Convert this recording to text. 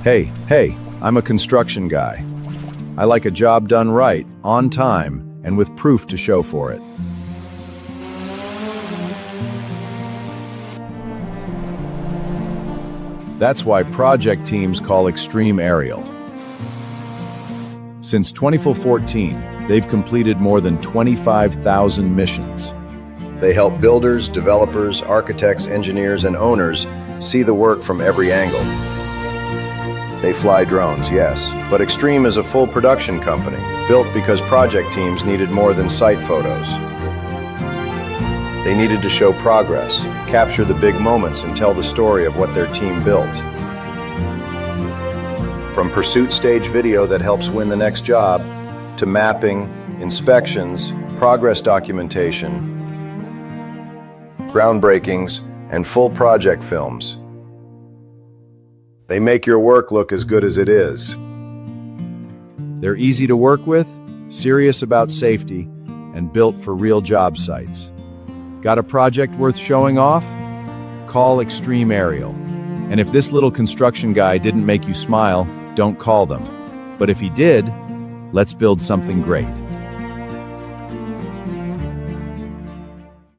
Hey, I'm a construction guy. I like a job done right, on time, and with proof to show for it. That's why project teams call Extreme Aerial. Since 2014, they've completed more than 25,000 missions. They help builders, developers, architects, engineers, and owners see the work from every angle. They fly drones, yes, but Extreme is a full production company, built because project teams needed more than site photos. They needed to show progress, capture the big moments, and tell the story of what their team built. From pursuit stage video that helps win the next job, to mapping, inspections, progress documentation, groundbreakings, and full project films. They make your work look as good as it is. They're easy to work with, serious about safety, and built for real job sites. Got a project worth showing off? Call Extreme Aerial. And if this little construction guy didn't make you smile, don't call them. But if he did, let's build something great.